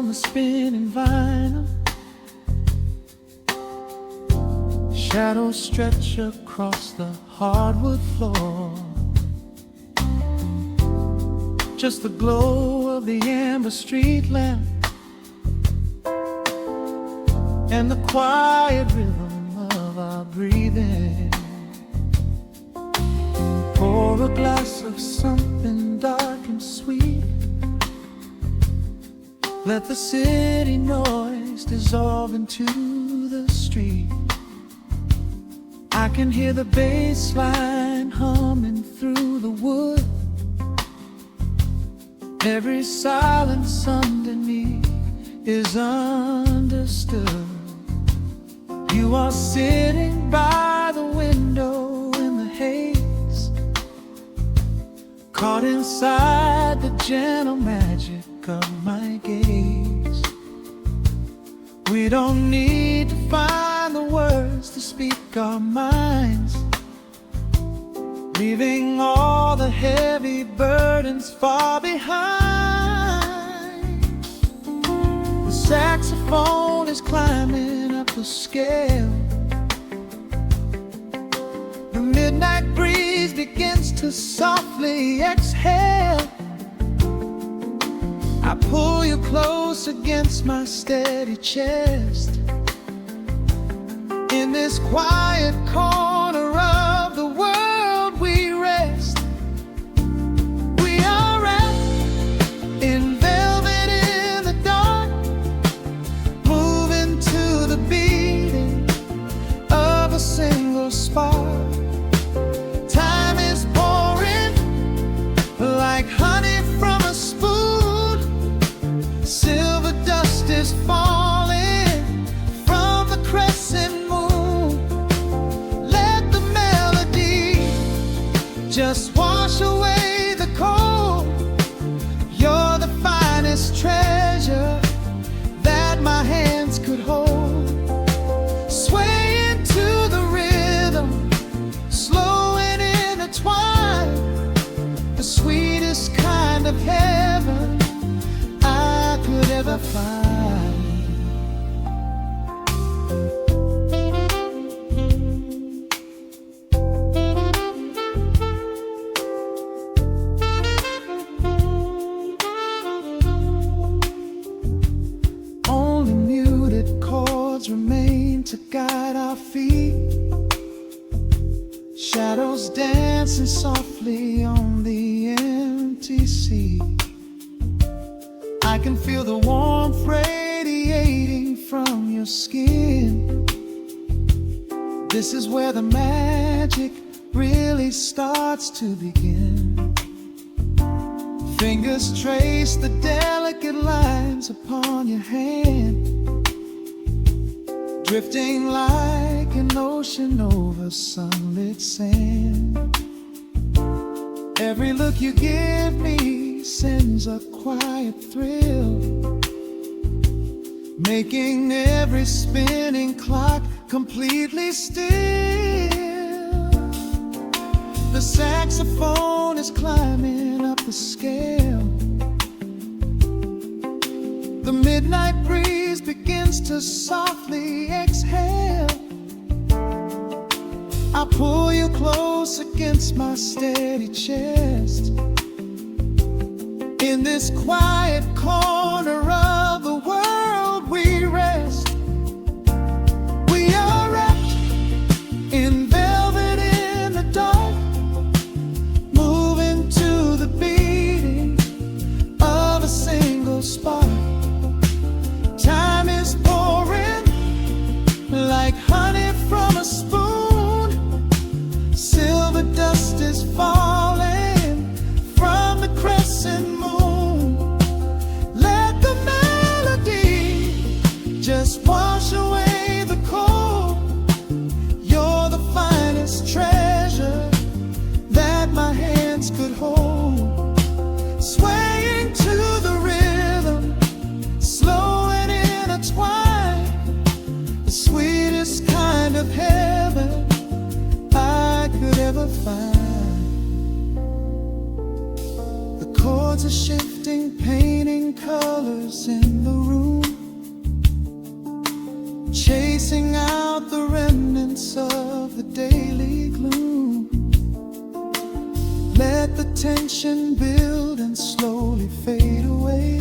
on the spinning vinyl. Shadows stretch across the hardwood floor. Just the glow of the amber street lamp and the quiet rhythm of our breathing. Pour a glass of something dark and sweet. Let the city noise dissolve into the street. I can hear the bass line humming through the wood. Every silence underneath is understood. You are sitting by the window in the haze, caught inside the gentle magic of my gaze. We don't need to find the words to speak our minds, leaving all the heavy burdens far behind. The saxophone is climbing up the scale. The midnight breeze begins to softly exhale. I pull you close against my steady chest. In this quiet corner of the world we rest. We are wrapped in velvet in the dark, moving to the beating of a single spark. Time is pouring like honey from a spoon. Silver dust is falling from the crescent moon. Let the melody just wash away the cold. You're the finest treasure that my hands could hold. Swaying to the rhythm, slow and intertwined. The sweetest kind of heaven I could ever find. Only muted chords remain to guide our feet. Shadows dancing softly on the empty sea. I can feel the warmth radiating from your skin. This is where the magic really starts to begin. Fingers trace the delicate lines upon your hand, drifting like an ocean over sunlit sand. Every look you give me sends a quiet thrill, making every spinning clock completely still. The saxophone is climbing up the scale. The midnight breeze begins to softly exhale. I pull you close against my steady chest. In this quiet corner of the world we rest. We are wrapped in velvet in the dark, moving to the beating of a single spark. Time is pouring like honey from a spoon. Silver dust is falling from the crescent moon. Let the chasing out the remnants of the daily gloom. Let the tension build and slowly fade away.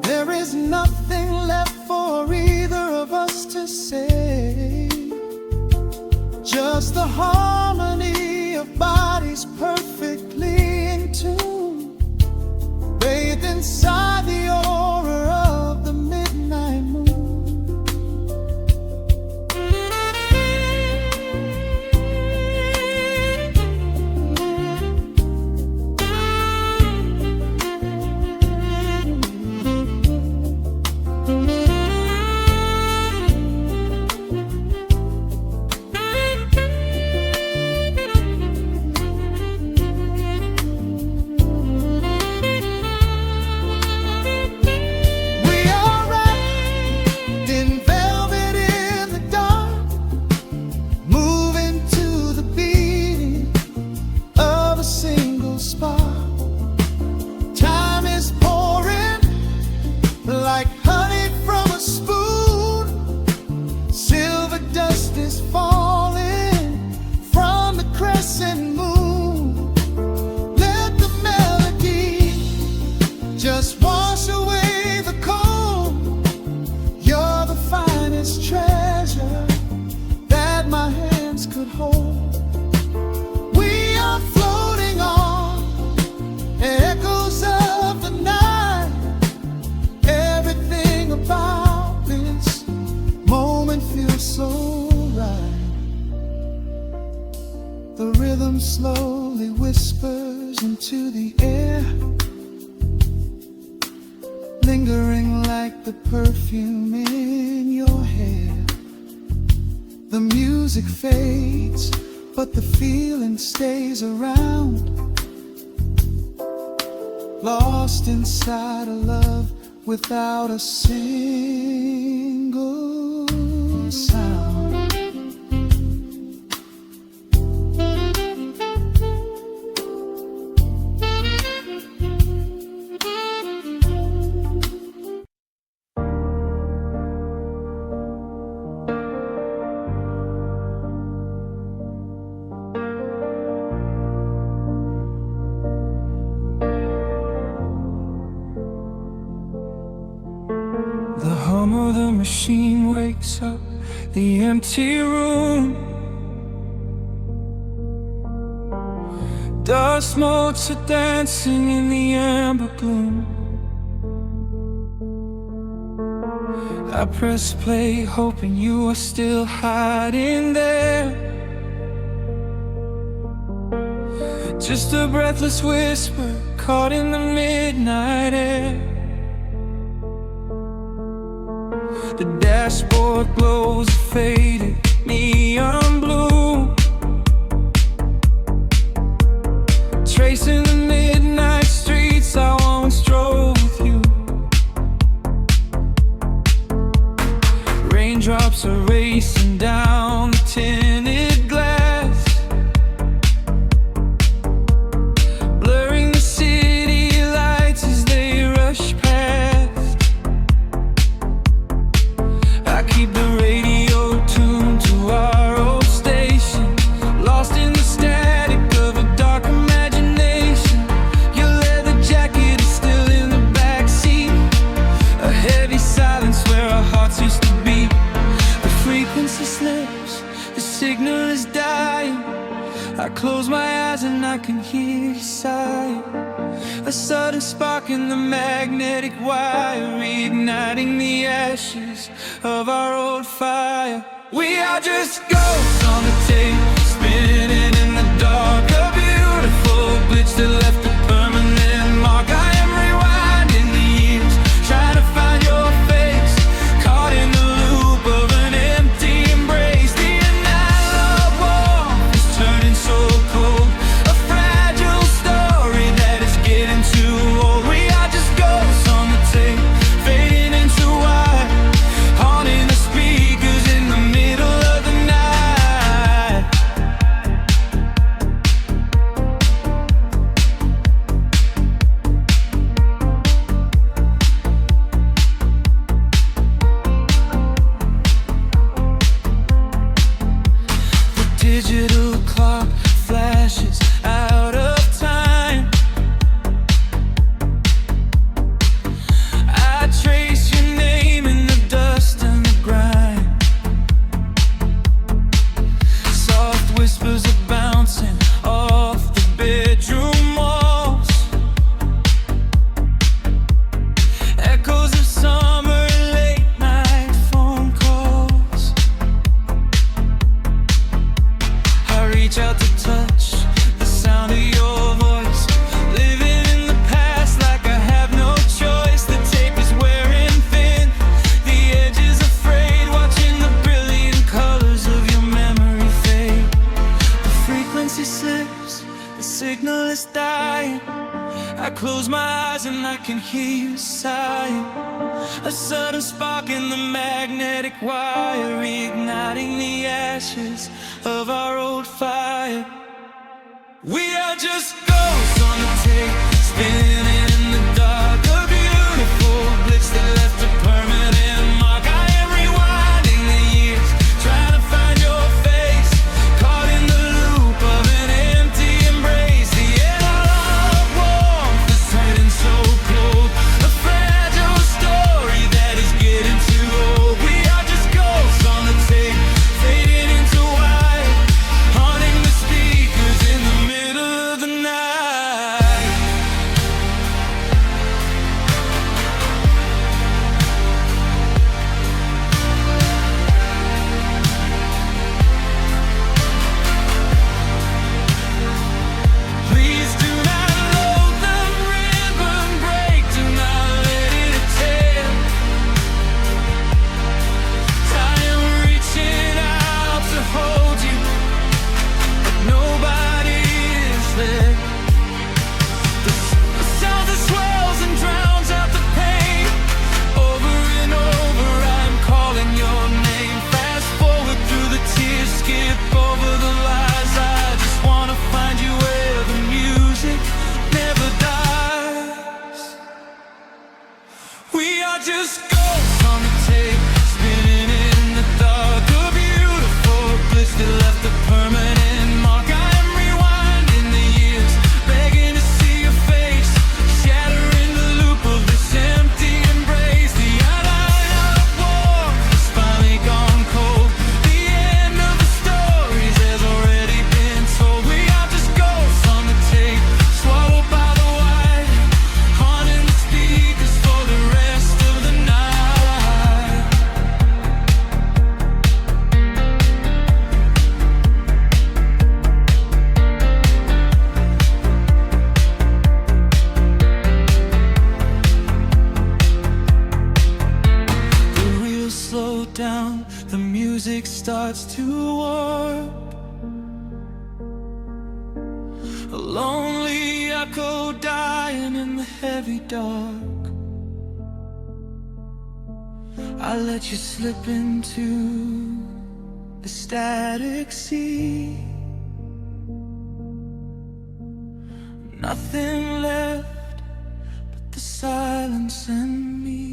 There is nothing left for either of us to say, just the harmony of bodies perfectly in tune, bathed inside the aura of the midnight moon. Just wash away the cold. You're the finest treasure that my hands could hold. We are floating on echoes of the night. Everything about this moment feels so right. The rhythm slowly whispers into the air, lingering like the perfume in your hair. The music fades, but the feeling stays around, lost inside a love without a single sound. The hum of the machine wakes up the empty room. Dust motes are dancing in the amber gloom. I press play, hoping you are still hiding there. Just a breathless whisper caught in the midnight air. The dashboard glows a faded neon blue, tracing the midnight streets I once drove with you. Raindrops are racing down the tinted glass, blurring the city lights as they rush past. I keep the radio tuned to our old station, lost in the static of a dark imagination. Your leather jacket is still in the backseat, a heavy silence where our hearts used to beat. The frequency slips, the signal is dying. I close my eyes and I can hear you sigh. A sudden spark in the magnetic wire, reigniting the ashes of our old fire. We are just ghosts on the tape, spinning in the dark. A beautiful glitch that left a permanent mark. I am rewinding the years, trying to find your face, caught in the loop of an empty embrace. The analog warmth is turning so cold, a fragile story that is getting too old. We are just ghosts on the tape, fading into white, haunting the speakers in the middle of the night. close my eyes and I can hear you sighing. A sudden spark in the magnetic wire, reigniting the ashes of our old fire. We are just ghosts on the tape, spinning in the dark. A beautiful blitz that left a permanent mark. I am rewinding the years, trying to find your face, caught in the loop of an empty embrace. The air of warmth is turning so cold, a fragile story that is getting too old. We are just ghosts on the tape, fading into white, haunting the speakers in the middle of the night. Please do not load the ribbon break, do not let it tear. I am reaching out to hold you, but nobody is there. The sound that swells and drowns out the pain. Over and over I'm calling your name. Fast forward through the tears, skip over the lies. I just wanna find you where the music never dies. We are just ghosts on the tape, spinning in the dark. A beautiful bliss that left a permanent mark. I am rewinding the years, begging to see your face, shattering the loop of this empty embrace. The outline of war has finally gone cold. The end of the stories has already been told. We are just ghosts on the tape, swallowed by the wire, haunting the speakers for the rest of the night. The reels slow down, the music starts to warp. A lonely echo dying in the heavy dark. I let you slip into the static sea. Nothing left but the silence and me.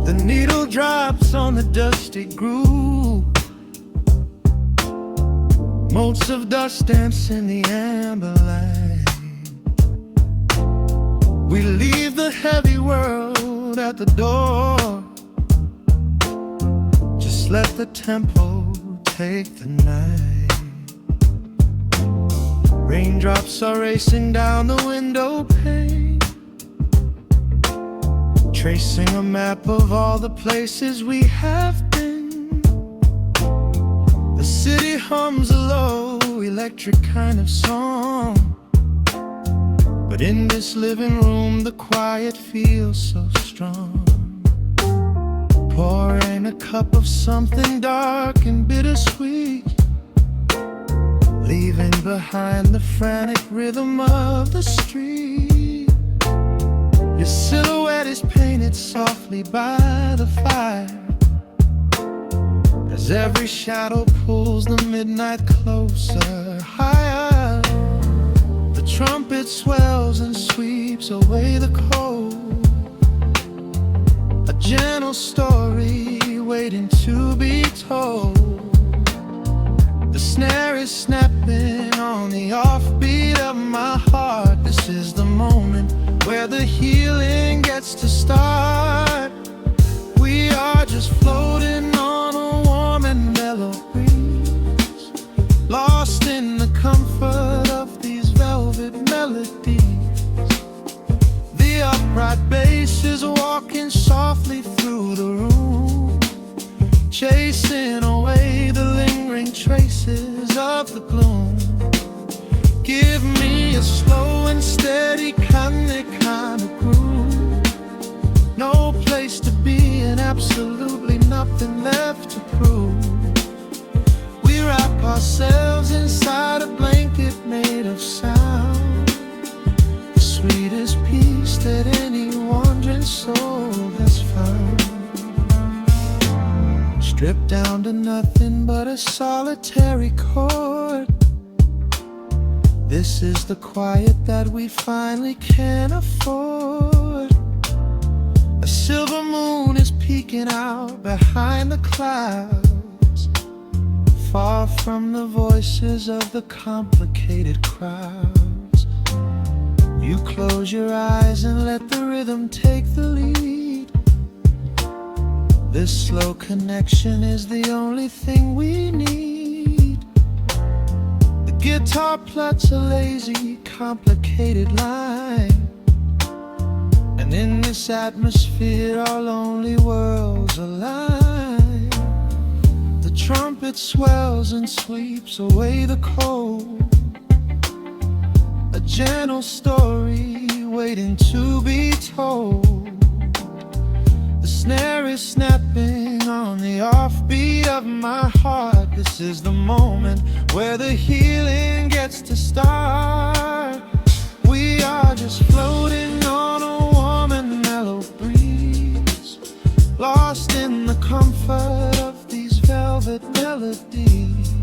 The needle drops on the dusty groove. Motes of dust dance in the amber light. We leave the heavy world at the door. Just let the tempo take the night. Raindrops are racing down the window pane, tracing a map of all the places we have been. The city hums a low, electric kind of song, but in this living room the quiet feels so strong. Pouring a cup of something dark and bittersweet, leaving behind the frantic rhythm of the street. Your silhouette is painted softly by the fire, as every shadow pulls the midnight closer, higher. The trumpet swells and sweeps away the cold, a gentle story waiting to be told. The snare is snapping on the offbeat of my heart. This is the moment where the healing gets to start. We are just floating on a warm and mellow breeze, lost in the comfort of these velvet melodies. The absolutely nothing left to prove. We wrap ourselves inside a blanket made of sound, the sweetest peace that any wandering soul has found. Stripped down to nothing but a solitary chord, this is the quiet that we finally can afford. A silver moon is peeking out behind the clouds, far from the voices of the complicated crowds. You close your eyes and let the rhythm take the lead. This slow connection is the only thing we need. The guitar plucks a lazy, complicated line, and in this atmosphere our lonely worlds align. The trumpet swells and sweeps away the cold, a gentle story waiting to be told. The snare is snapping on the offbeat of my heart. This is the moment where the healing gets to start. We are just floating on a warm and mellow breeze, lost in the comfort of these velvet melodies.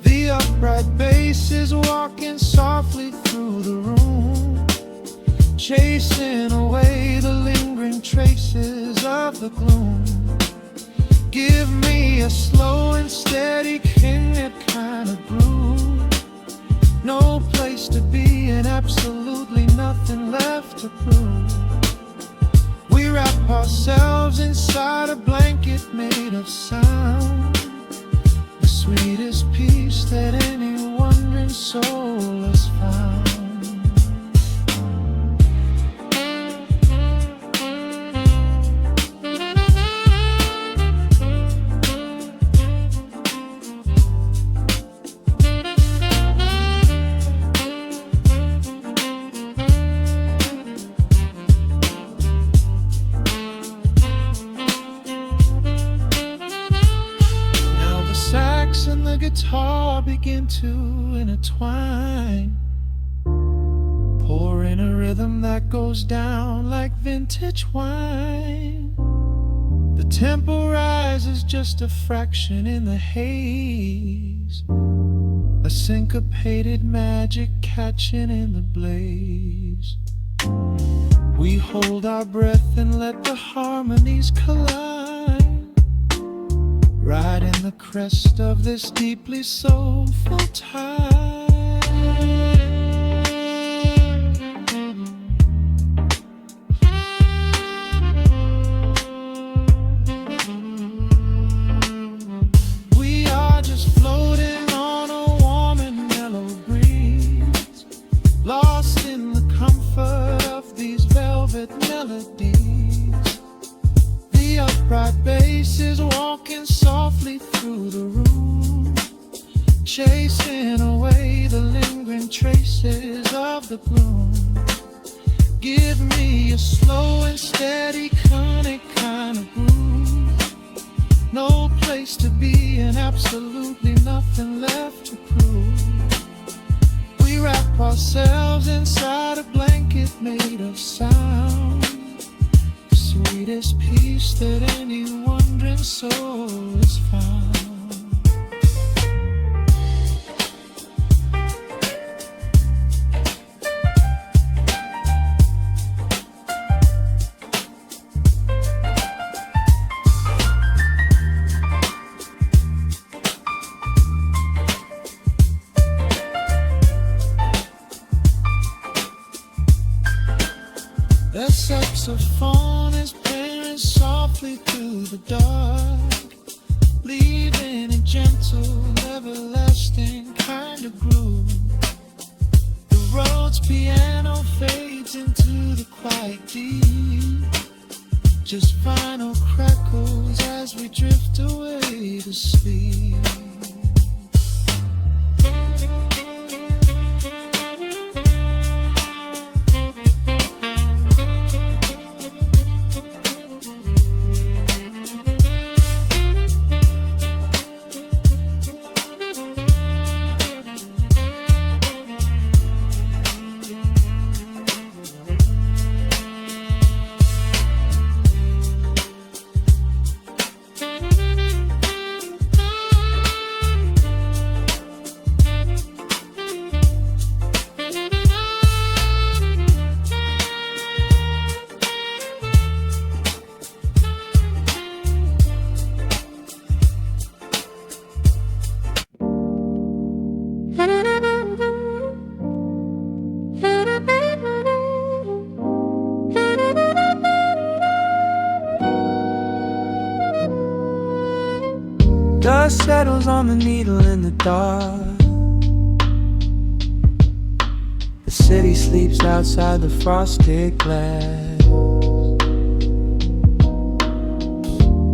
The upright bass is walking softly through the room, chasing away the lingering traces of the gloom. Give me a slow and steady kindred kind of groove. No place to be and absolutely nothing left to prove. We wrap ourselves inside a blanket made of sound, the sweetest peace that any wandering soul has found. And the guitar begin to intertwine, pouring a rhythm that goes down like vintage wine. The tempo rises just a fraction in the haze, a syncopated magic catching in the blaze. We hold our breath and let the harmonies collide, riding the crest of this deeply soulful tide. We are just floating on a warm and mellow breeze, lost in the comfort of these velvet melodies. The upright bass is walking softly through the room, chasing away the lingering traces of the gloom. Give me a slow and steady conic kind of groove. No place to be and absolutely nothing left to prove. We wrap ourselves inside a blanket made of sound, sweetest peace that any wandering soul has found. The saxophone is playing softly through the dark, leaving a gentle, everlasting kind of groove. The road's piano fades into the quiet deep, just final crackles as we drift away to sleep. Dust settles on the needle in the dark. The city sleeps outside the frosted glass.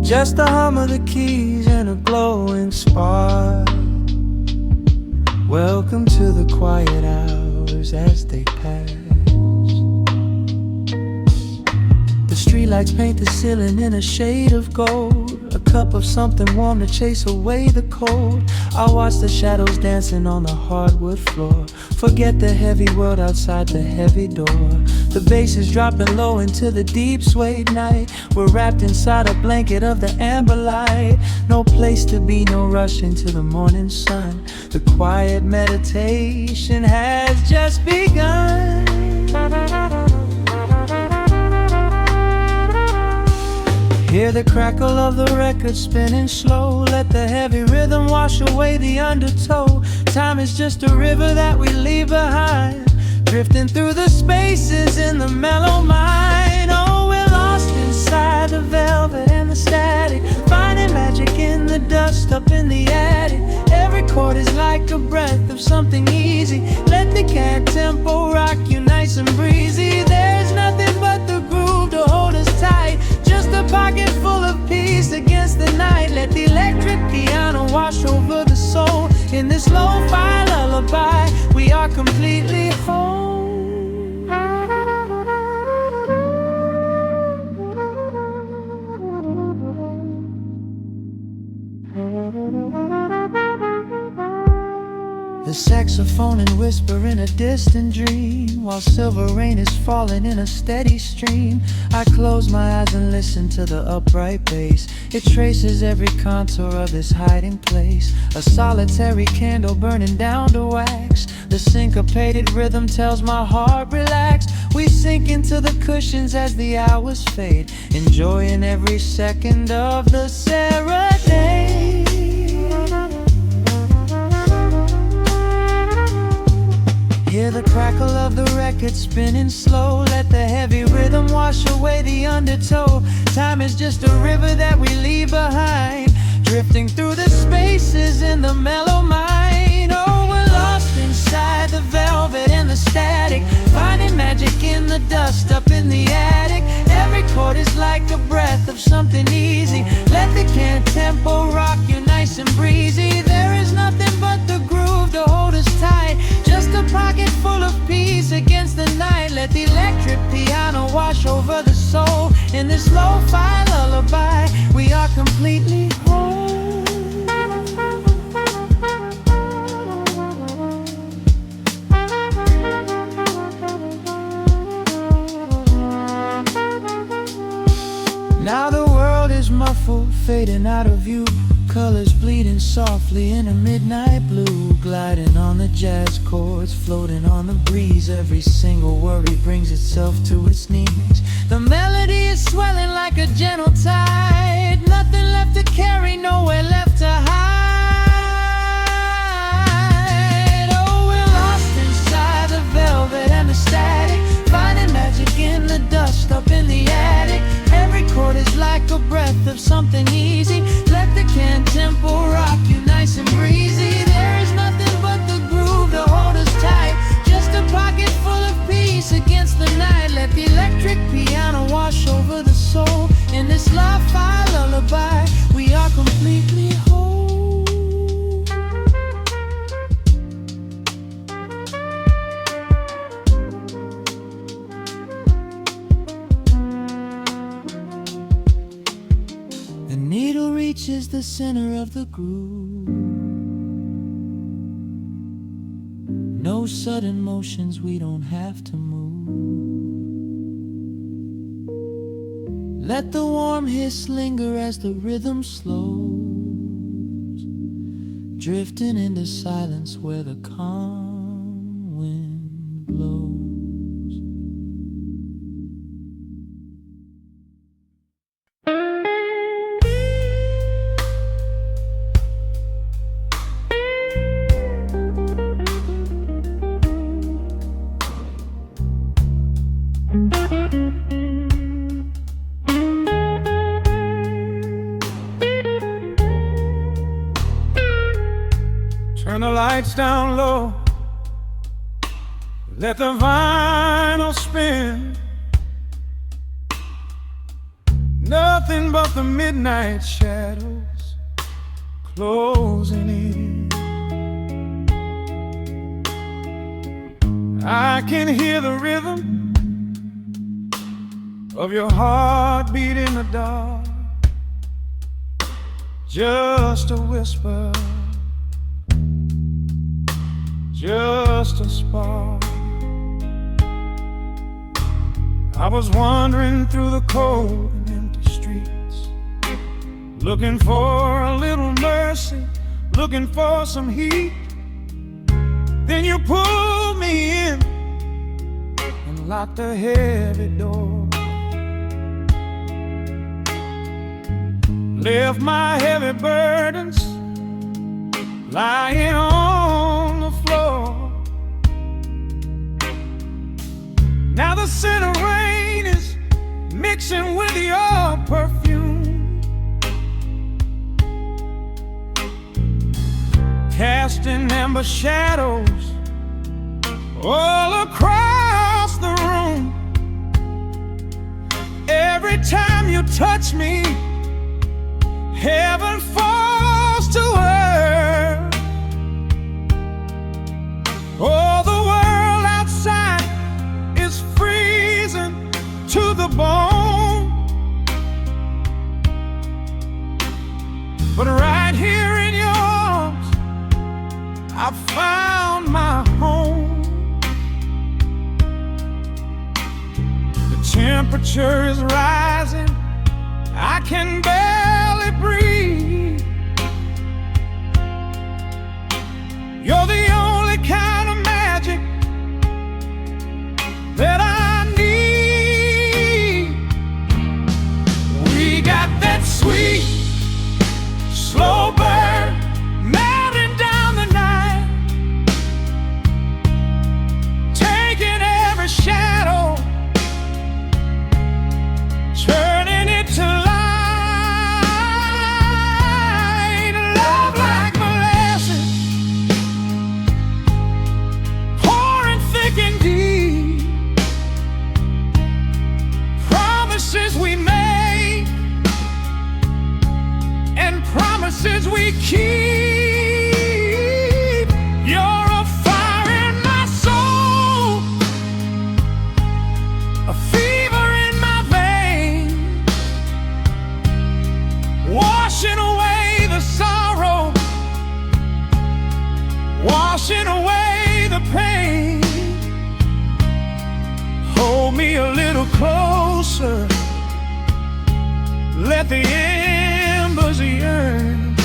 Just the hum of the keys and a glowing spark. Welcome to the quiet hours as they pass. The streetlights paint the ceiling in a shade of gold. A cup of something warm to chase away the cold. I watch the shadows dancing on the hardwood floor. Forget the heavy world outside the heavy door. The bass is dropping low into the deep suede night. We're wrapped inside a blanket of the amber light. No place to be, no rush into the morning sun. The quiet meditation has just begun. Hear the crackle of the record spinning slow. Let the heavy rhythm wash away the undertow. Time is just a river that we leave behind, drifting through the spaces in the mellow mind. Oh, we're lost inside the velvet and the static, finding magic in the dust up in the attic. Every chord is like a breath of something easy. Let the cat tempo rock you nice and breezy. There's nothing but the groove to hold us tight. Just a pocket full of peace against the night. Let the electric piano wash over the soul. In this lo-fi lullaby, we are completely whole. The saxophone and whisper in a distant dream, while silver rain is falling in a steady stream. I close my eyes and listen to the upright bass. It traces every contour of this hiding place. A solitary candle burning down to wax. The syncopated rhythm tells my heart relax. We sink into the cushions as the hours fade, enjoying every second of the serenade. Hear the crackle of the record spinning slow. Let the heavy rhythm wash away the undertow. Time is just a river that we leave behind, drifting through the spaces in the mellow mind. Oh, we're lost inside the velvet and the static, finding magic in the dust up in the attic. Every chord is like a breath of something easy. Let the can tempo rock you nice and breezy. There is nothing but the groove to hold us tight. Just a pocket full of peace against the night. Let the electric piano wash over the soul. In this lo-fi lullaby, we are completely whole. Now the world is muffled, fading out of view. Colors bleeding softly in a midnight blue, gliding on the jazz chords, floating on the breeze. Every single worry brings itself to its knees. The melody is swelling like a gentle tide. Nothing left to carry, nowhere left to hide. Oh, we're lost inside the velvet and the static, finding magic in the dust up in the attic. Every chord is like a breath of something easy. Let the can tempo rock you nice and breezy. There is nothing but the groove to hold us tight. Just a pocket full of peace against the night. Let the electric piano wash over the soul. In this lo-fi lullaby, we are completely whole. The needle reaches the center of the groove. No sudden motions, we don't have to move. Let the warm hiss linger as the rhythm slows, drifting into silence where the calm wind blows. the lights down low, let the vinyl spin. Nothing but the midnight shadows closing in. I can hear the rhythm of your heartbeat in the dark, just a whisper, just a spark. I was wandering through the cold and empty streets, looking for a little mercy, looking for some heat. Then you pulled me in and locked a heavy door, left my heavy burdens lying on the floor. Now the scent of rain is mixing with your perfume, casting amber shadows all across the room. Every time you touch me, heaven falls to earth. Oh, the world outside is freezing to the bone, but right here in your arms I found my home. The temperature is rising, I can barely breathe. You're the only kind of magic that I need. We got that sweet, slow burn melting down the night, taking every shadow, turning it to light. Love like molasses, pouring thick and deep. Promises we make and promises we keep. You're a fire in my soul, a fever in my veins, washing away the sorrow, washing away the pain. Hold me a little closer, let the embers yearn.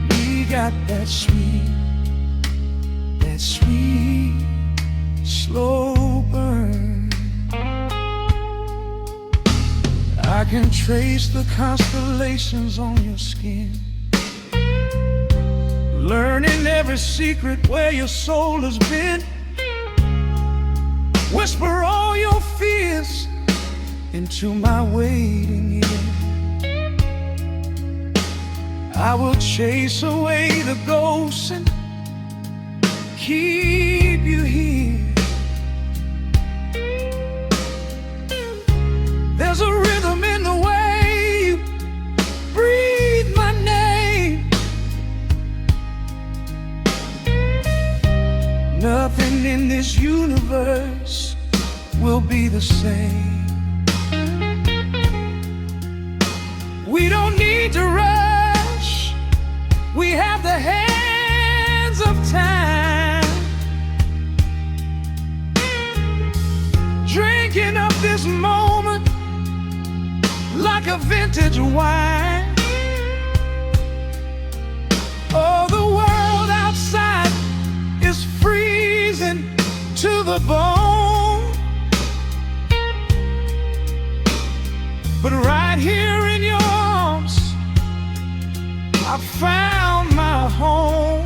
We got that sweet, slow burn. I can trace the constellations on your skin, learning every secret where your soul has been. Whisper all your fears into my waiting ear. I will chase away the ghosts and keep you here. There's a rhythm in the way you breathe my name. Nothing in this universe will be the same. We don't need to rush, we have the hands of time, drinking up this moment like a vintage wine. Oh, the world outside is freezing to the bone, but right here in your arms I found my home.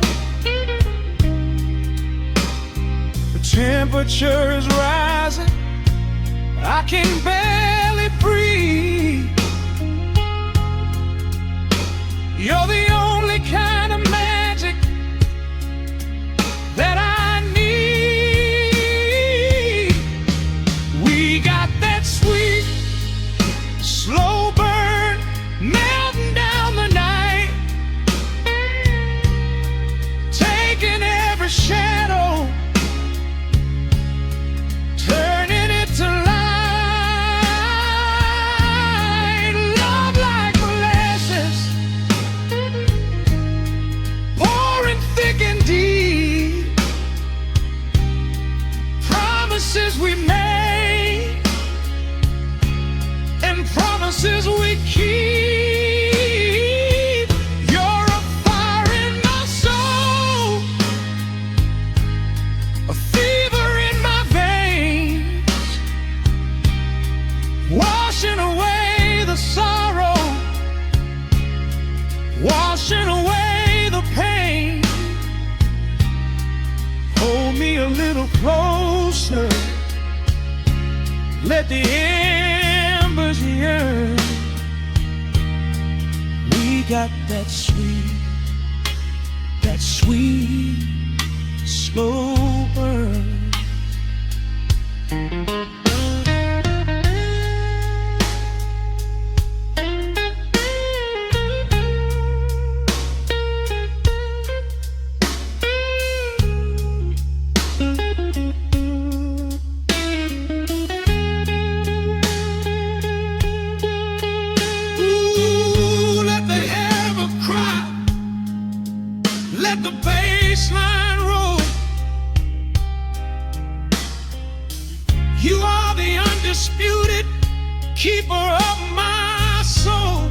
The temperature is rising, I can barely breathe. You're the only kind of magic promises we keep. You're a fire in my soul, a fever in my veins, washing away the sorrow, washing away the pain. Hold me a little closer, let the embers yearn. We got that sweet, slow burn. Let the bass line roll. You are the undisputed keeper of my soul.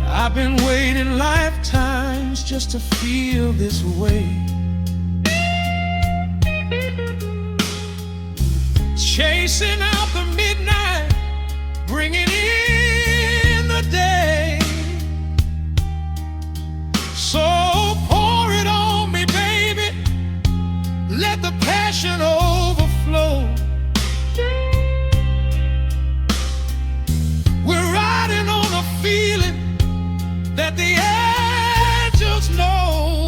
I've been waiting lifetimes just to feel this way. Chasing out the midnight, bringing in the day. So pour it on me, baby, let the passion overflow. We're riding on a feeling that the angels know.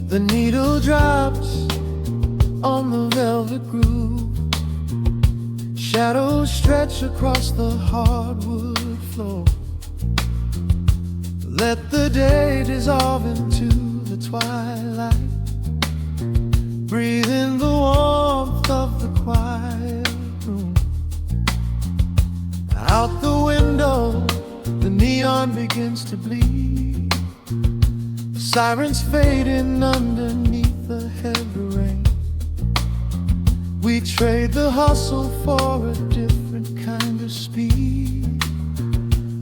The needle drops on the velvet groove, shadows stretch across the hardwood floor. Let the day dissolve into the twilight, breathe in the warmth of the quiet room. Out the window, the neon begins to bleed, sirens fading underneath the heavy rain. We trade the hustle for a different kind of speed,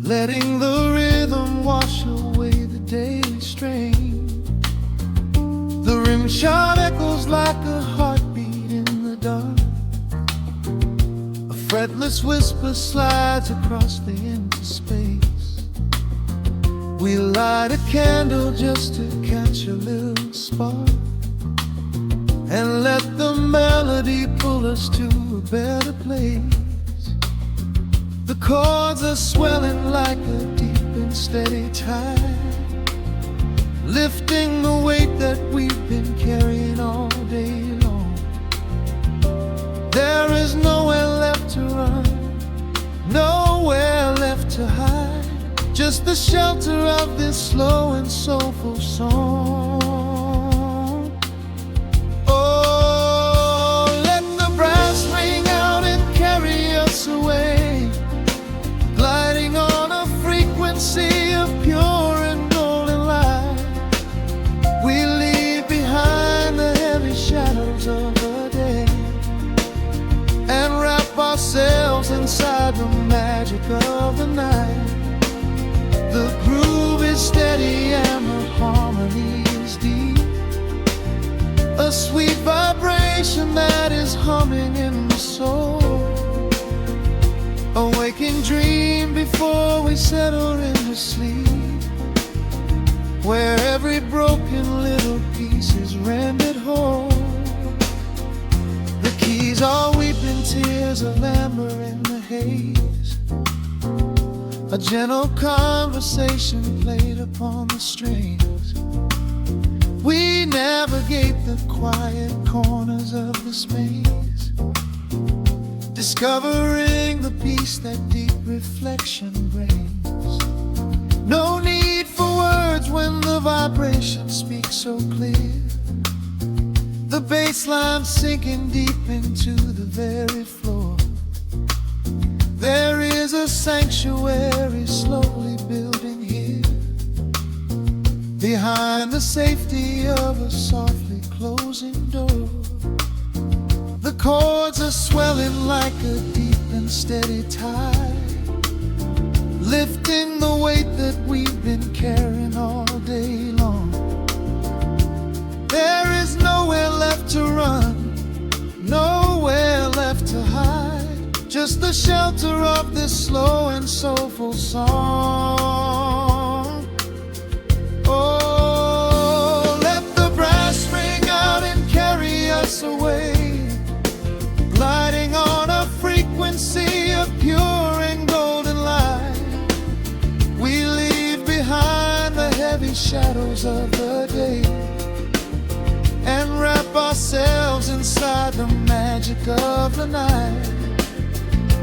letting the rhythm wash away the daily strain. The rim shot echoes like a heartbeat in the dark, a fretless whisper slides across the empty space. We light a candle just to catch a little spark, and let the melody pull us to a better place. The chords are swelling like a deep and steady tide, lifting the weight that we've been carrying all day long. There is nowhere left to run, nowhere left to hide, just the shelter of this slow and soulful song. Oh, let the brass ring out and carry us away, gliding on a frequency of pure and golden light. We leave behind the heavy shadows of the day and wrap ourselves inside the magic of the night. The groove is steady and the harmony is deep, a sweet vibration that is humming in the soul, a waking dream before we settle into sleep, where every broken little piece is rendered whole. The keys are weeping tears of amber in the haze, a gentle conversation played upon the strings. We navigate the quiet corners of this maze, discovering the peace that deep reflection brings. No need for words when the vibration speaks so clear. The bass line sinking deep into the very floor. There is a sanctuary slowly building here, behind the safety of a softly closing door. The chords are swelling like a deep and steady tide, lifting the weight that we've been carrying all day long. There is nowhere left to run, nowhere left to hide, just the shelter of this slow and soulful song. Oh, let the brass ring out and carry us away, gliding on a frequency of pure and golden light. We leave behind the heavy shadows of the day and wrap ourselves inside the magic of the night.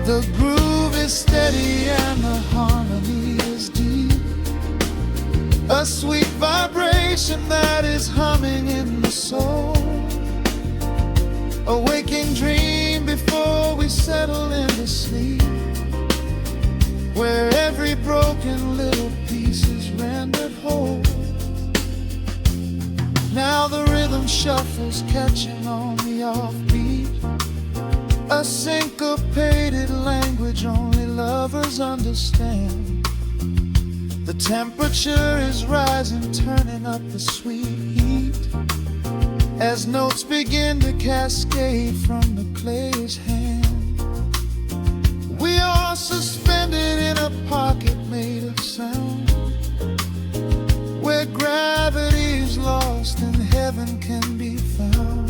The groove is steady and the harmony is deep, a sweet vibration that is humming in the soul. A waking dream before we settle into sleep, where every broken little piece is rendered whole. Now the rhythm shuffles, catching on the offbeat, a syncopated language only lovers understand. The temperature is rising, turning up the sweet heat, as notes begin to cascade from the player's hand. We are suspended in a pocket made of sound, where gravity is lost and heaven can be found.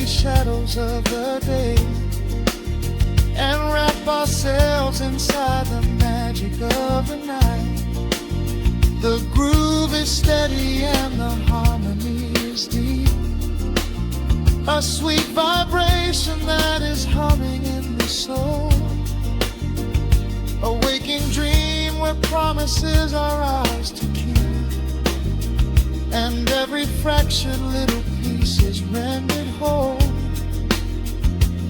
Shadows of the day and wrap ourselves inside the magic of the night. The groove is steady and the harmony is deep, a sweet vibration that is humming in the soul. A waking dream where promises are ours to keep, and every fractured little piece is rendered whole.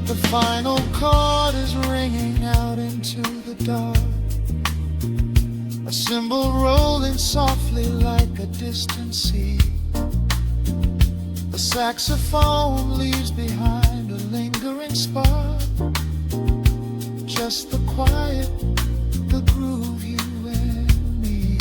The final chord is ringing out into the dark, a cymbal rolling softly like a distant sea. The saxophone leaves behind a lingering spark, just the quiet, the groove, you and me.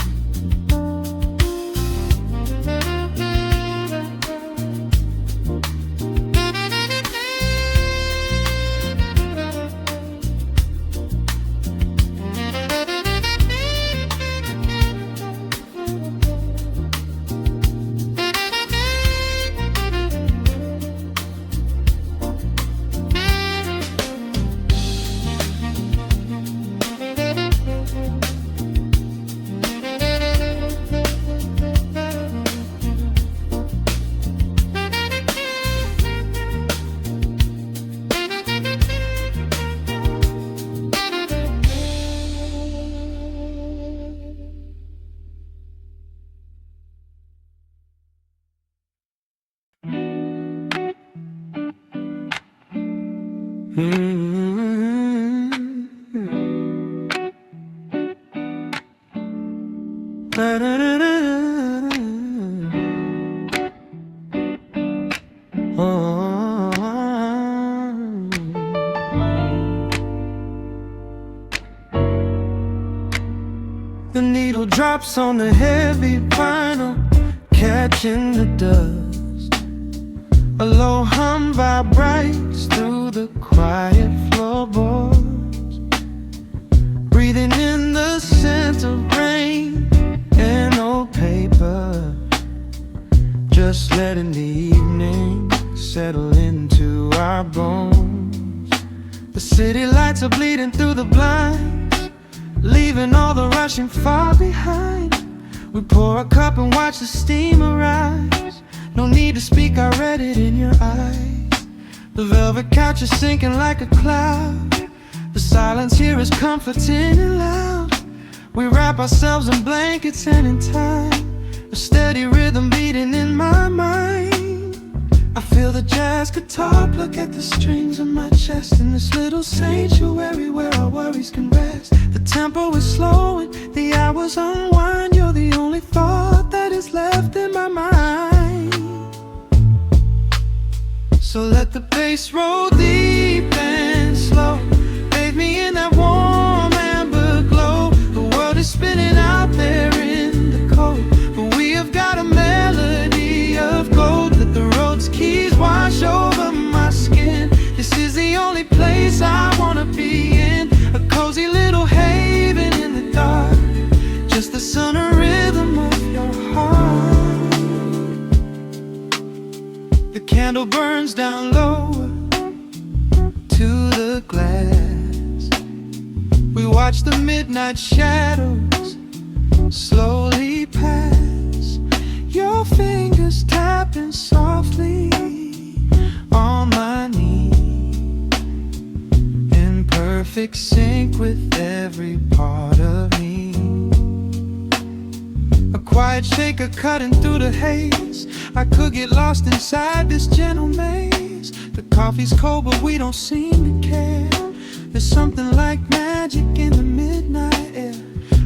The needle drops on the heavy vinyl, catching the dust. A low hum vibrates through the quiet floorboards, breathing in the scent of rain and old paper, just letting the evening settle into our bones. The city lights are bleeding through the blinds, leaving all the rushing far behind. We pour a cup and watch the steam arise. No need to speak, I read it in your eyes. The velvet couch is sinking like a cloud. The silence here is comforting and loud. We wrap ourselves in blankets and in time, a steady rhythm beating in my mind. I feel the jazz guitar pluck at the strings of my chest, in this little sanctuary where our worries can rest. The tempo is slowing, the hours unwind. You're the only thought that is left in my mind. So let the bass roll deep and slow, bathe me in that warm amber glow. The world is spinning out there in the cold, but we have got a melody of gold. Let the road's keys wash over my skin. This is the only place I wanna be in, a cozy little haven in the dark, just the sun and rhythm of your heart. The candle burns down low to the glass. We watch the midnight shadows slowly pass. Your fingers tapping softly on my knee, in perfect sync with every part of me. A quiet shaker cutting through the haze. I could get lost inside this gentle maze. The coffee's cold but we don't seem to care. There's something like magic in the midnight air.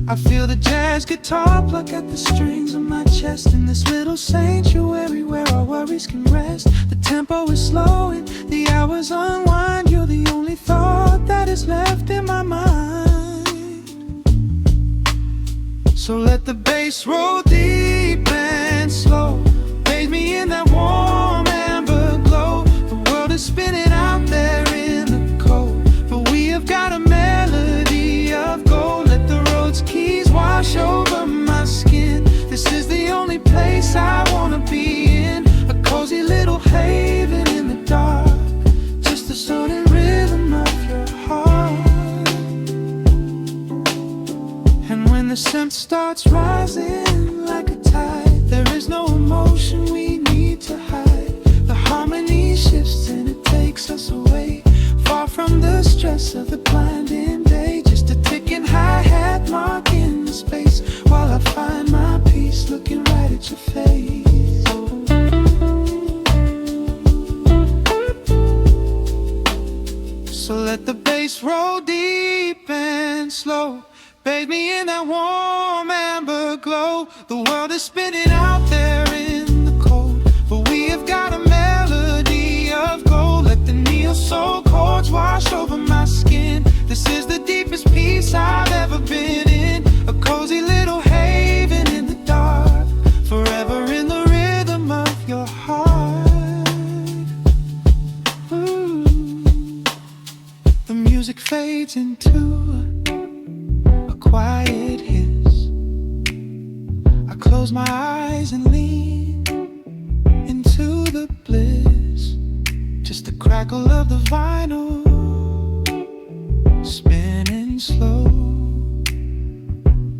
I feel the jazz guitar pluck at the strings of my chest, in this little sanctuary where our worries can rest. The tempo is slowing, the hours unwind. You're the only thought that is left in my mind. So let the bass roll deep and slow, bathe me in that warm amber glow. The world is spinning out there in the cold, but we have got a melody of gold. Let the road's keys wash over my skin. This is the only place I wanna be in, a cozy little haven in the dark, just the sound and rhythm of your heart. And when the scent starts rising like a tide, there is no emotion we need to hide. The harmony shifts and it takes us away, far from the stress of the blinding day. Just a ticking hi-hat marking the space, while I find my peace looking right at your face. So let the bass roll deep and slow, bathe me in that warm amber glow. The world is spinning out there in the cold, but we have got a melody of gold. Let the neo-soul chords wash over my skin. This is the deepest peace I've ever been in, a cozy little haven in the dark, forever in the rhythm of your heart. Ooh. The music fades into a quiet hiss. I close my eyes and lean into the bliss, just the crackle of the vinyl spinning slow,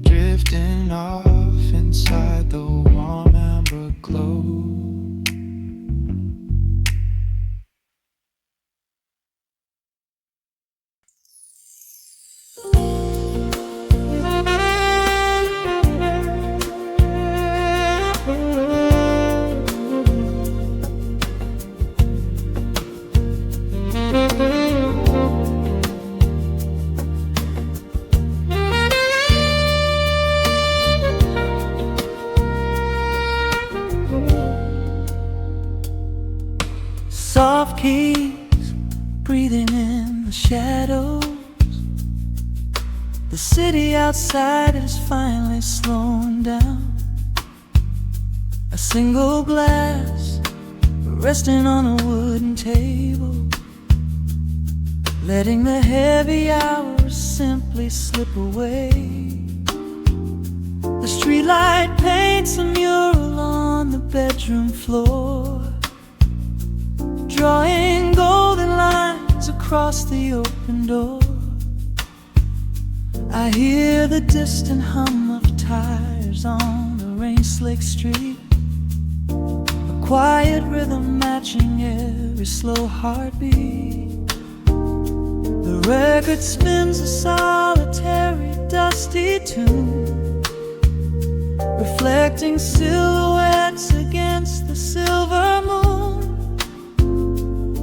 drifting off inside the warm amber glow. Soft keys breathing in the shadows. The city outside is finally slowing down. A A single glass resting on a wooden table, letting the heavy hours simply slip away. The streetlight paints a mural on the bedroom floor, drawing golden lines across the open door. I hear the distant hum of tires on the rain-slicked street, a quiet rhythm matching every slow heartbeat. The record spins a solitary, dusty tune, reflecting silhouettes against the silver moon.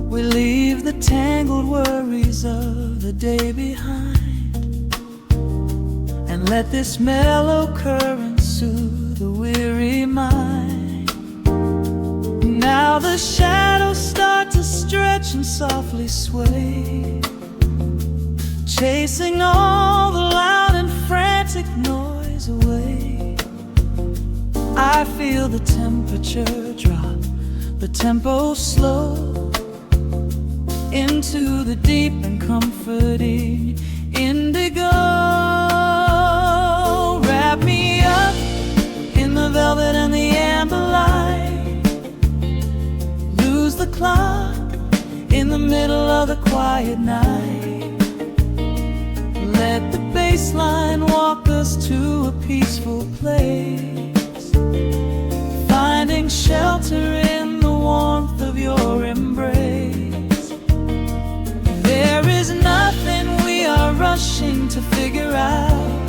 We leave the tangled worries of the day behind, and let this mellow current soothe the weary mind. Now the shadows start to stretch and softly sway, chasing all the loud and frantic noise away. I feel the temperature drop, the tempo slow, into the deep and comforting indigo. Wrap me up in the velvet and the amber light, lose the clock in the middle of the quiet night. Let the bass line walk us to a peaceful place, finding shelter in the warmth of your embrace. There is nothing we are rushing to figure out,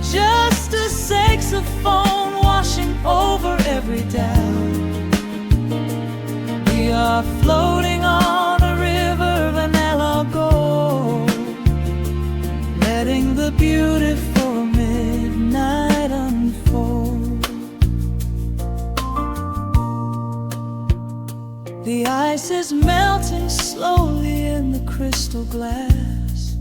just a saxophone washing over every doubt. We are floating on a river vanilla gold, letting the beautiful midnight unfold. The ice is melting slowly in the crystal glass.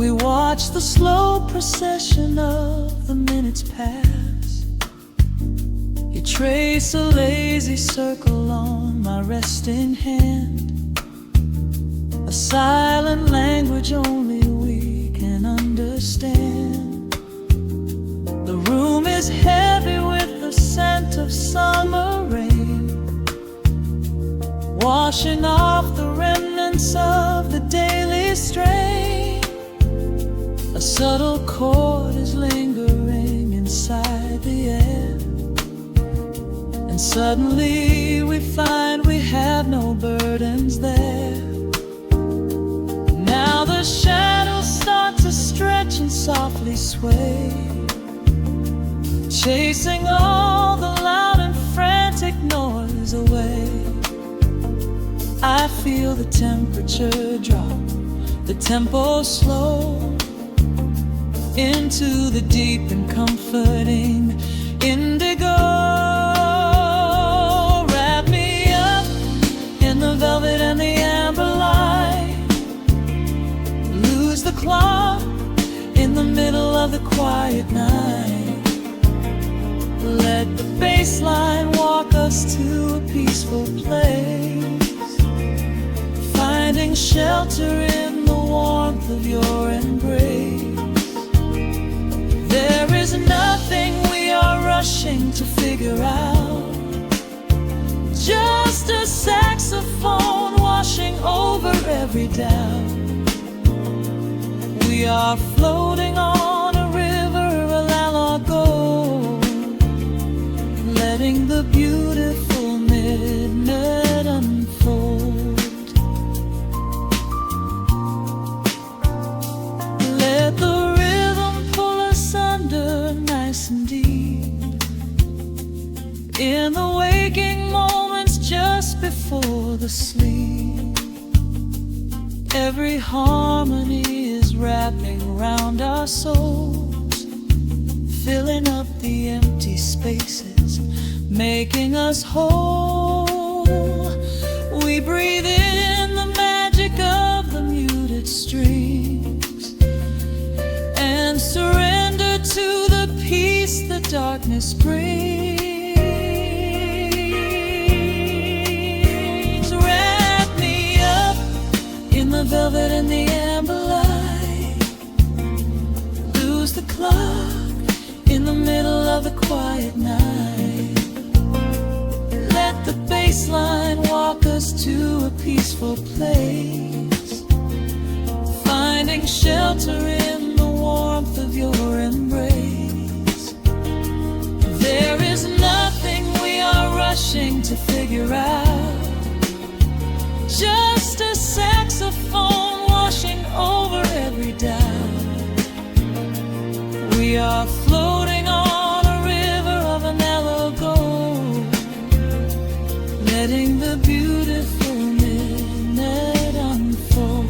We watch the slow procession of the minutes pass. You trace a lazy circle on my resting hand, a silent language only we can understand. The room is heavy with the scent of summer rain, washing off the remnants of the daily strain. A subtle chord is lingering inside the air, and suddenly we find we have no burdens there. Now the shadows start to stretch and softly sway, chasing all the loud and frantic noise away. I feel the temperature drop, the tempo slow, into the deep and comforting indigo. Wrap me up in the velvet and the amber light, lose the clock in the middle of the quiet night. Let the bass line walk us to a peaceful place, finding shelter in the warmth of your embrace. There is nothing we are rushing to figure out, just a saxophone washing over every doubt. We are floating on a river, a la gold, letting the beautiful midnight unfold. Let the rhythm pull us under nice and deep, in the waking moments just before the sleep. Every harmony is wrapping around our souls, filling up the empty spaces, making us whole. We breathe in the magic of the muted strings, and surrender to the peace that darkness brings. Wrap me up in the velvet and the amber light. Lose the clock in the middle of the quiet night. Let the bass line walk us to a peaceful place, finding shelter in the warmth of your embrace. There is nothing we are rushing to figure out, just a saxophone washing over every doubt. We are floating on a river of an mellow gold, letting the beautiful midnight unfold.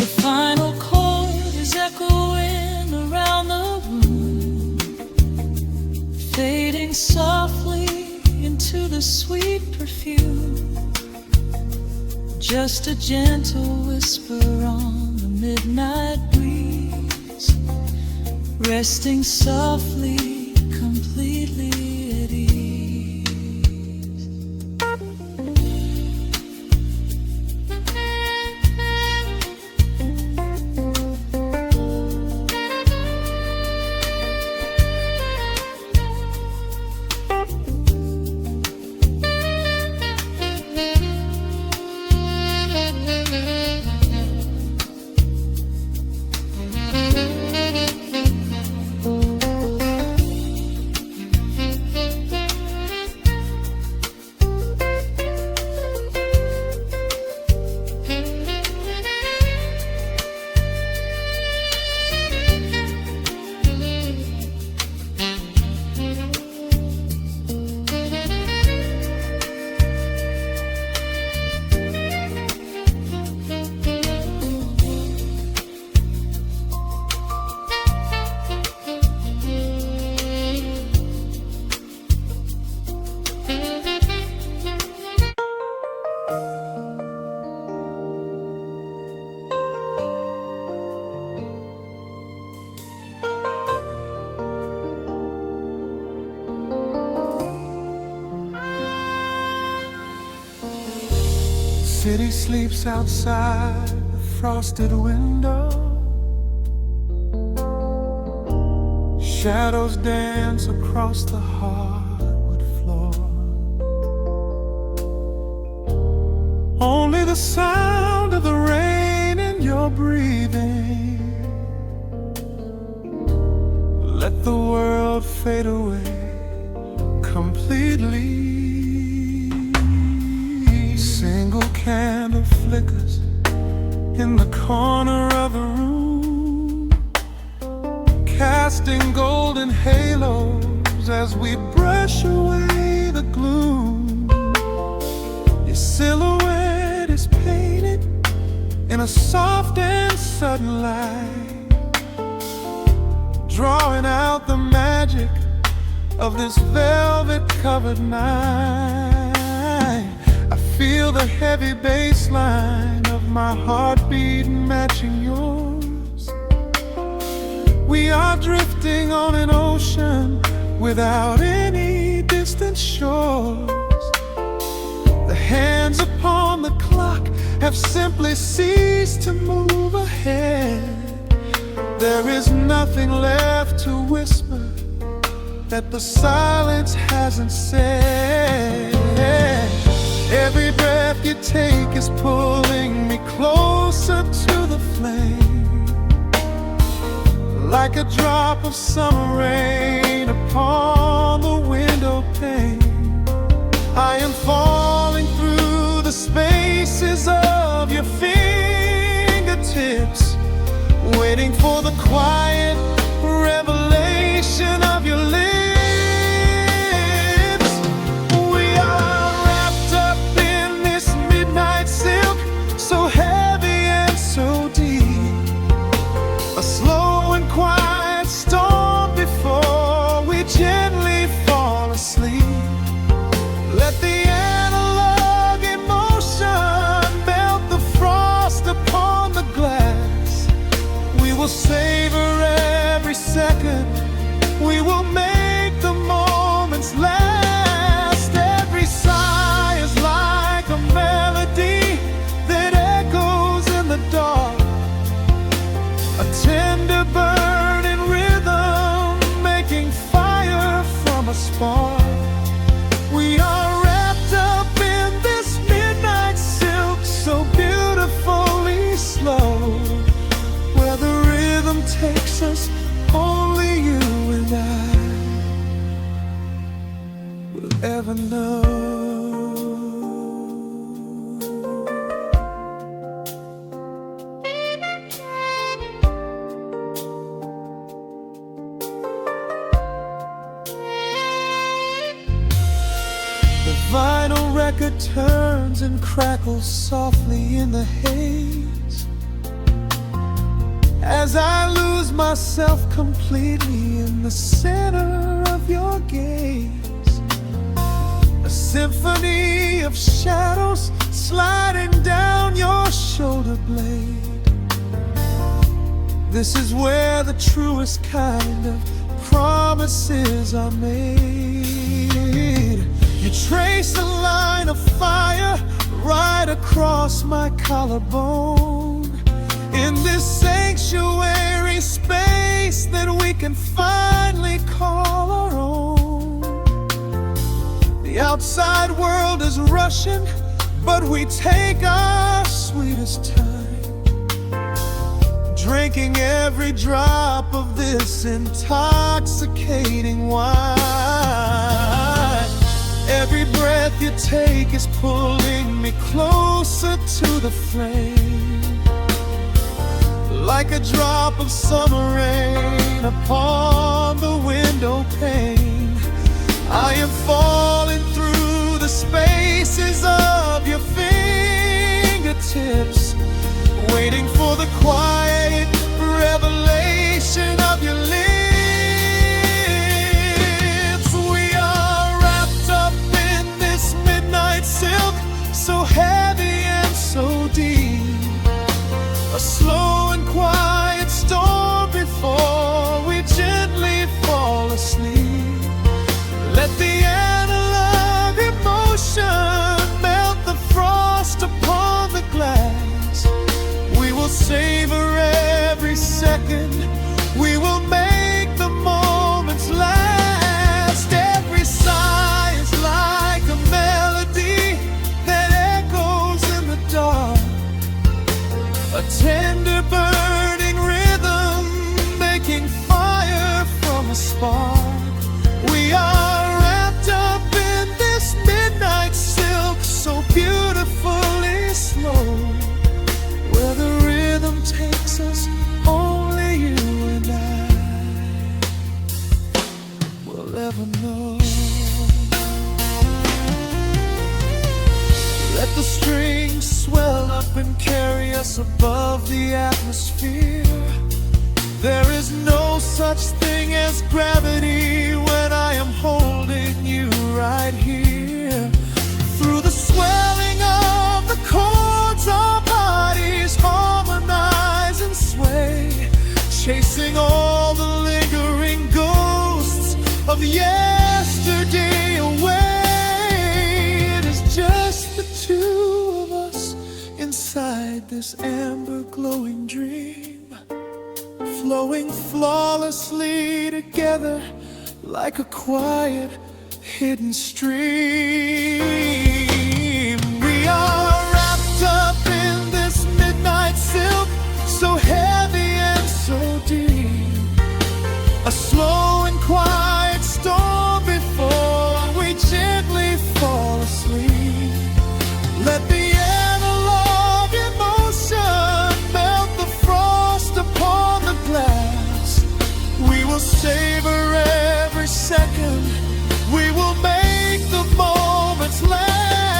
The final chord is echoing around the room, fading softly into the sweet perfume. Just a gentle whisper on the midnight breeze, resting softly, completely at ease. City sleeps outside the frosted window. Shadows dance across the hardwood floor. Only the sound of the rain in your breathing. Let the world fade away completely. Single candle flickers in the corner of the room, casting golden halos as we brush away the gloom. Your silhouette is painted in a soft and sudden light, drawing out the magic of this velvet-covered night. I feel the heavy bass line of my heartbeat matching yours. We are drifting on an ocean without any distant shores. The hands upon the clock have simply ceased to move ahead. There is nothing left to whisper that the silence hasn't said. Every breath you take is pulling me closer to the flame, like a drop of summer rain upon the window pane. I am falling through the spaces of your fingertips, waiting for the quiet revelation of your lips. We are wrapped up in this midnight silk, so heavy and so deep. A slow and quiet storm before we gently fall asleep. Let the analog emotion melt the frost upon the glass. We will say will ever know. The vinyl record turns and crackles softly in the haze as I lose myself completely in the center of your gaze. A symphony of shadows sliding down your shoulder blade. This is where the truest kind of promises are made. You trace a line of fire right across my collarbone, in this sanctuary space that we can finally call our own. The outside world is rushing, but we take our sweetest time, drinking every drop of this intoxicating wine. Every breath you take is pulling me closer to the flame, like a drop of summer rain upon the window pane. I am falling through the spaces of your fingertips, waiting for the quiet revelation of your lips. We are wrapped up in this midnight silk, so heavy and so deep. A slow and quiet storm before we gently fall asleep. Let the analog emotion melt the frost upon the glass. We will savor every second. We will make the moments last. Every sigh is like a melody that echoes in the dark, a tender burning rhythm making fire from a spark. We are wrapped up in this midnight silk, so beautifully slow, where the rhythm takes us, only you and I will ever know. Let the strings swell up and carry us above the atmosphere. There is no such thing as gravity when I am holding you right here. Through the swelling of the chords, our bodies harmonize and sway, chasing all the lingering ghosts of yesterday away. It is just the two of us inside this amber glowing dream, flowing flawlessly together like a quiet hidden stream. We are wrapped up in this midnight silk, so heavy and so deep. A slow and quiet storm before we gently fall asleep. Let the analog emotion melt the frost upon the glass. We will savor every second. We will make the moments last.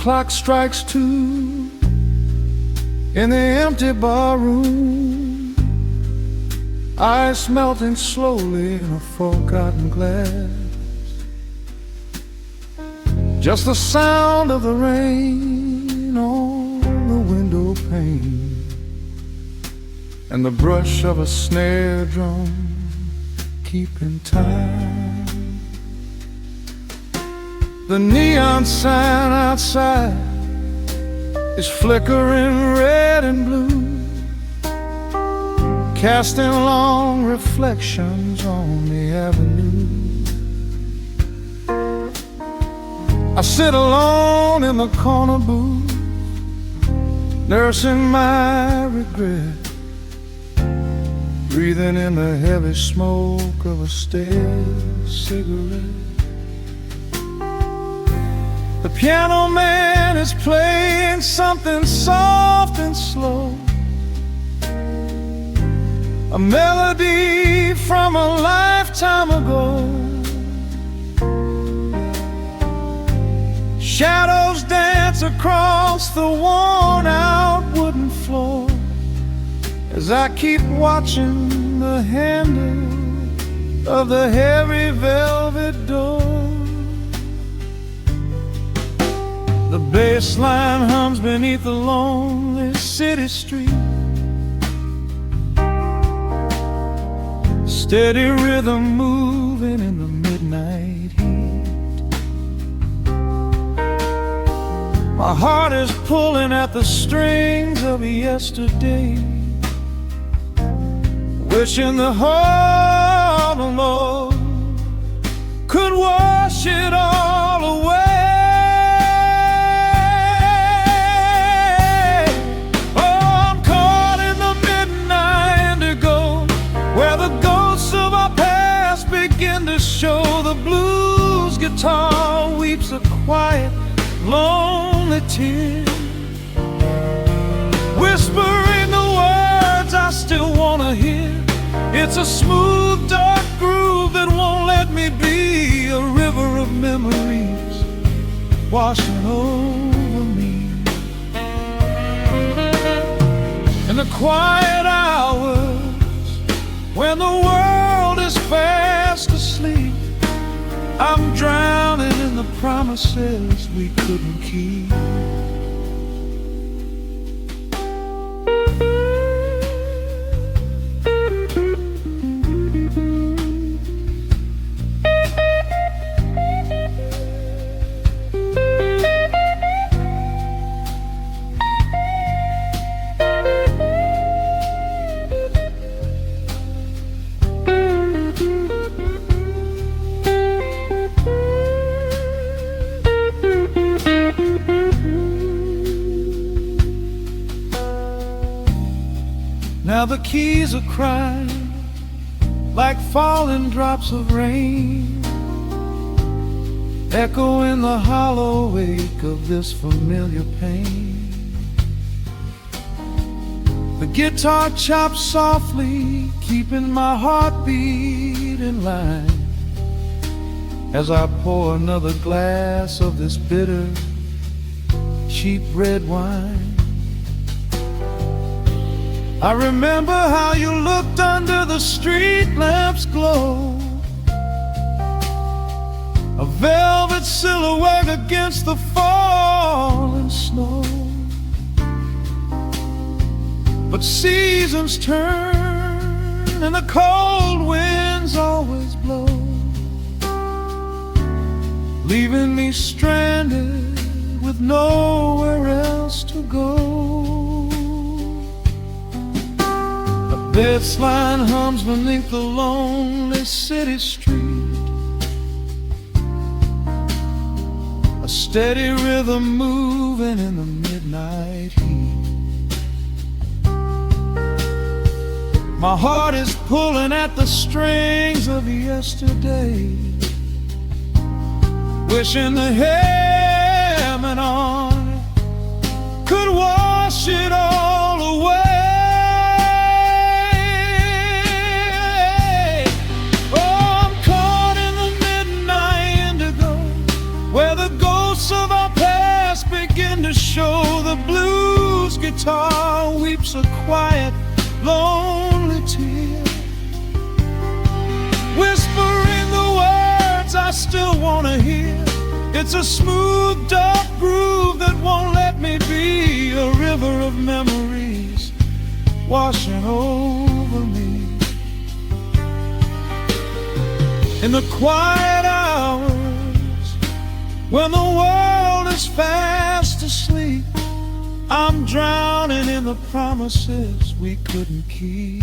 clock strikes 2 in the empty bar room, ice melting slowly in a forgotten glass. Just the sound of the rain on the window pane and the brush of a snare drum keeping time. The neon sign outside is flickering red and blue, casting long reflections on the avenue. I sit alone in the corner booth, nursing my regret, breathing in the heavy smoke of a stale cigarette. The piano man is playing something soft and slow, a melody from a lifetime ago. Shadows dance across the worn-out wooden floor as I keep watching the handle of the heavy velvet door. The bass line hums beneath the lonely city street, steady rhythm moving in the midnight heat. My heart is pulling at the strings of yesterday, wishing the heart alone could wash it all away. Oh, I'm caught in the midnight indigo, where the ghosts of our past begin to show. The blues guitar weeps a quiet, lonely tear, whispering the words I still wanna hear. It's a smooth, dark groove that won't let me be, a river of memories washing over me. In the quiet hours, when the world is fast asleep, I'm drowning in the promises we couldn't keep. Now the keys are crying like falling drops of rain, echo in the hollow wake of this familiar pain. The guitar chops softly, keeping my heartbeat in line, as I pour another glass of this bitter, cheap red wine. I remember how you looked under the street lamp's glow, a velvet silhouette against the falling snow. But seasons turn and the cold winds always blow, leaving me stranded with nowhere else to go. This line hums beneath the lonely city street, a steady rhythm moving in the midnight heat. My heart is pulling at the strings of yesterday, wishing the hammer on could wash it all away. Of our past begin weeps a quiet, lonely tear, whispering the words I still want to hear. It's a smooth, dark groove that won't let me be, a river of memories washing over me. In the quiet hours, when the world is fast asleep, I'm drowning in the promises we couldn't keep.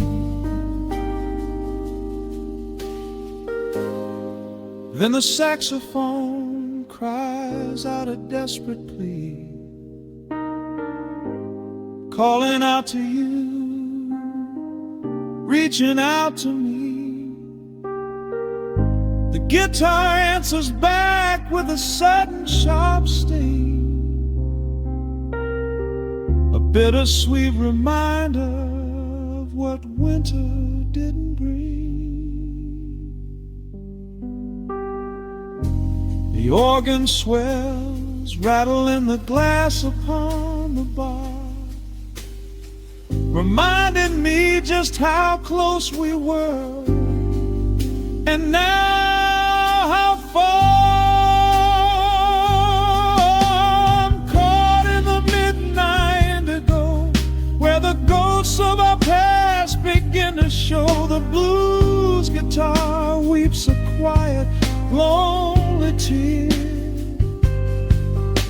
Then the saxophone cries out a desperate plea, calling out to you, reaching out to me. The guitar answers back with a sudden sharp sting, a bittersweet reminder of what winter didn't bring. The organ swells, rattling the glass upon the bar, reminding me just how close we were, and now how far. I'm caught in the midnight indigo, where the ghosts of our past begin to show. The blues guitar weeps a quiet, lonely tear,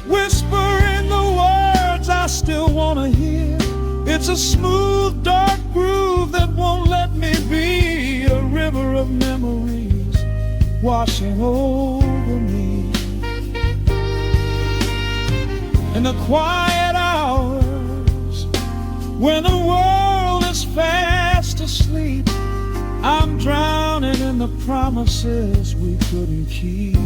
whispering the words I still want to hear. It's a smooth, dark groove that won't let me be, a river of memories washing over me. In the quiet hours, when the world is fast asleep, I'm drowning in the promises we couldn't keep.